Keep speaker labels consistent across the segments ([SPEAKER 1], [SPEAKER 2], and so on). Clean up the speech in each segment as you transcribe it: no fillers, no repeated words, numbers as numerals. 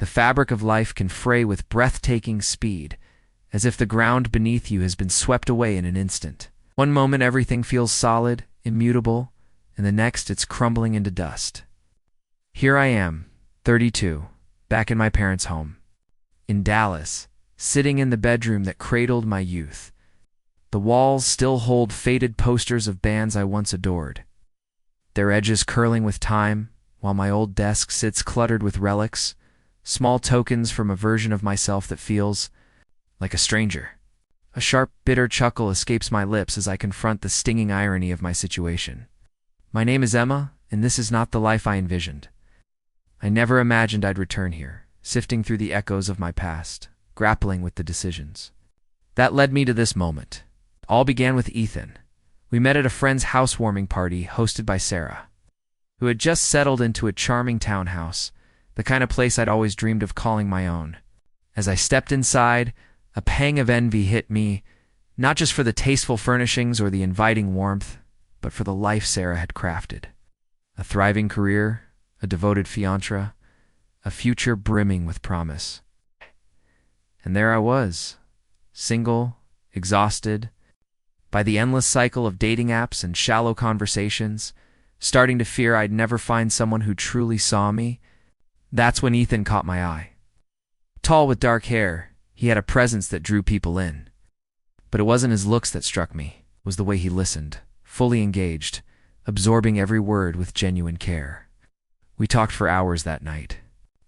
[SPEAKER 1] The fabric of life can fray with breathtaking speed, as if the ground beneath you has been swept away in an instant. One moment everything feels solid, immutable, and the next it's crumbling into dust. Here I am, 32, back in my parents' home, in Dallas, sitting in the bedroom that cradled my youth. The walls still hold faded posters of bands I once adored, their edges curling with time, while my old desk sits cluttered with relics, small tokens from a version of myself that feels like a stranger. A sharp, bitter chuckle escapes my lips as I confront the stinging irony of my situation. My name is Emma, and this is not the life I envisioned. I never imagined I'd return here, sifting through the echoes of my past, grappling with the decisions that led me to this moment. It all began with Ethan. We met at a friend's housewarming party hosted by Sarah, who had just settled into a charming townhouse, the kind of place I'd always dreamed of calling my own. As I stepped inside, a pang of envy hit me, not just for the tasteful furnishings or the inviting warmth, but for the life Sarah had crafted. A thriving career, a devoted fiancé, a future brimming with promise. And there I was, single, exhausted, by the endless cycle of dating apps and shallow conversations, starting to fear I'd never find someone who truly saw me. That's when Ethan caught my eye. Tall with dark hair, he had a presence that drew people in. But it wasn't his looks that struck me, it was the way he listened, fully engaged, absorbing every word with genuine care. We talked for hours that night,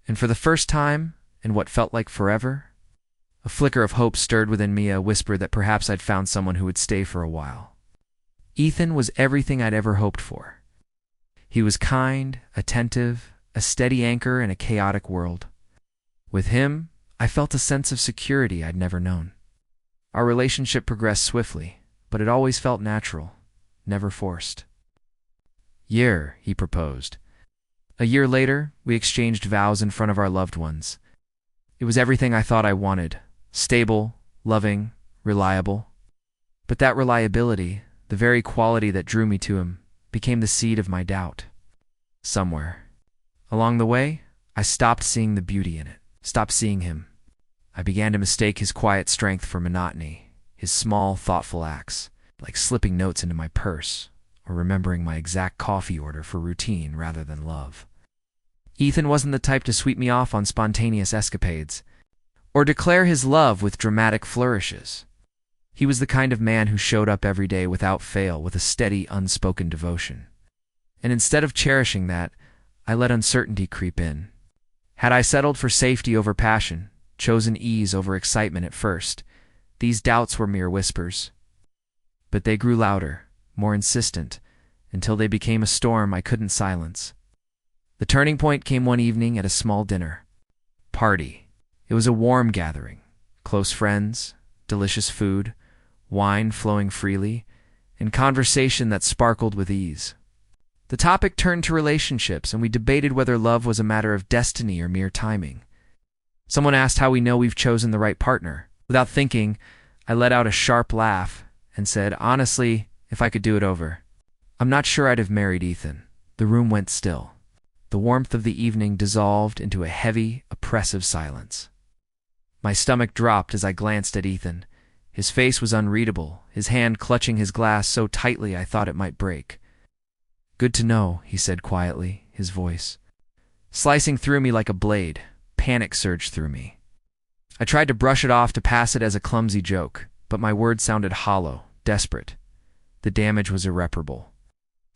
[SPEAKER 1] and for the first time, in what felt like forever, a flicker of hope stirred within me, a whisper that perhaps I'd found someone who would stay for a while. Ethan was everything I'd ever hoped for. He was kind, attentive, a steady anchor in a chaotic world. With him, I felt a sense of security I'd never known. Our relationship progressed swiftly, but it always felt natural, never forced. He proposed. A year later, we exchanged vows in front of our loved ones. It was everything I thought I wanted: stable, loving, reliable. But that reliability, the very quality that drew me to him, became the seed of my doubt. Somewhere along the way, I stopped seeing the beauty in it, stopped seeing him. I began to mistake his quiet strength for monotony, his small, thoughtful acts, like slipping notes into my purse, or remembering my exact coffee order for routine rather than love. Ethan wasn't the type to sweep me off on spontaneous escapades, or declare his love with dramatic flourishes. He was the kind of man who showed up every day without fail with a steady, unspoken devotion. And instead of cherishing that, I let uncertainty creep in. Had I settled for safety over passion, chosen ease over excitement at first, these doubts were mere whispers. But they grew louder, more insistent, until they became a storm I couldn't silence. The turning point came one evening at a small dinner party. It was a warm gathering, close friends, delicious food, wine flowing freely, and conversation that sparkled with ease. The topic turned to relationships, and we debated whether love was a matter of destiny or mere timing. Someone asked how we know we've chosen the right partner. Without thinking, I let out a sharp laugh and said, honestly, if I could do it over, I'm not sure I'd have married Ethan. The room went still. The warmth of the evening dissolved into a heavy, oppressive silence. My stomach dropped as I glanced at Ethan. His face was unreadable, his hand clutching his glass so tightly I thought it might break. Good to know, he said quietly, his voice slicing through me like a blade. Panic surged through me. I tried to brush it off, to pass it as a clumsy joke, but my words sounded hollow, desperate. The damage was irreparable.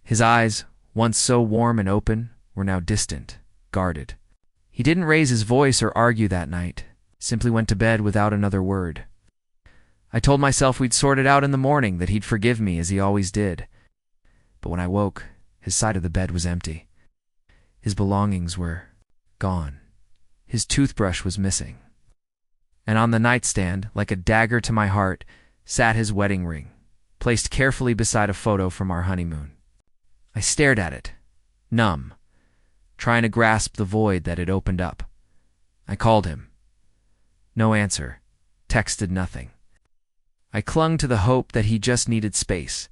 [SPEAKER 1] His eyes, once so warm and open, were now distant, guarded. He didn't raise his voice or argue that night, simply went to bed without another word. I told myself we'd sort it out in the morning, that he'd forgive me as he always did. But when I woke, his side of the bed was empty. His belongings were gone. His toothbrush was missing. And on the nightstand, like a dagger to my heart, sat his wedding ring, placed carefully beside a photo from our honeymoon. I stared at it, numb, trying to grasp the void that had opened up. I called him. No answer. Texted nothing. I clung to the hope that he just needed space,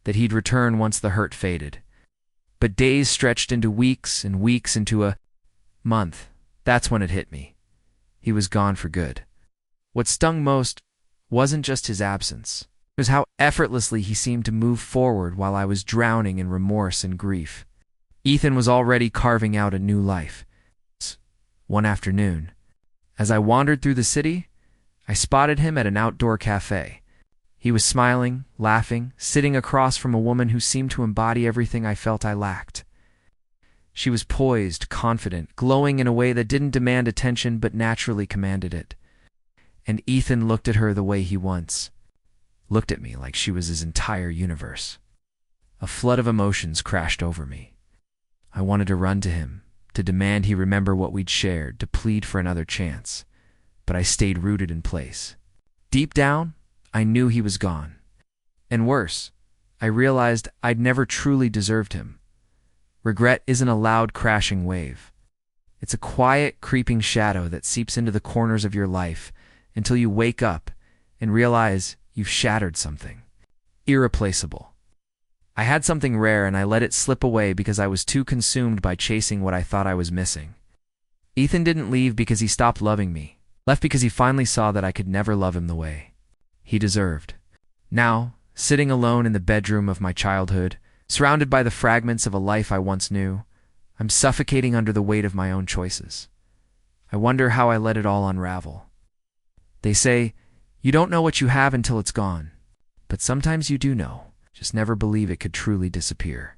[SPEAKER 1] that he'd return once the hurt faded. But days stretched into weeks, and weeks into a month. That's when it hit me. He was gone for good. What stung most wasn't just his absence. It was how effortlessly he seemed to move forward while I was drowning in remorse and grief. Ethan was already carving out a new life. One afternoon, as I wandered through the city, I spotted him at an outdoor cafe. He was smiling, laughing, sitting across from a woman who seemed to embody everything I felt I lacked. She was poised, confident, glowing in a way that didn't demand attention but naturally commanded it. And Ethan looked at her the way he once looked at me, like she was his entire universe. A flood of emotions crashed over me. I wanted to run to him, to demand he remember what we'd shared, to plead for another chance. But I stayed rooted in place. Deep down, I knew he was gone. And worse, I realized I'd never truly deserved him. Regret isn't a loud, crashing wave. It's a quiet, creeping shadow that seeps into the corners of your life until you wake up and realize you've shattered something irreplaceable. I had something rare and I let it slip away because I was too consumed by chasing what I thought I was missing. Ethan didn't leave because he stopped loving me. Left because he finally saw that I could never love him the way he deserved. Now, sitting alone in the bedroom of my childhood, surrounded by the fragments of a life I once knew, I'm suffocating under the weight of my own choices. I wonder how I let it all unravel. They say, you don't know what you have until it's gone. But sometimes you do know. Just never believe it could truly disappear.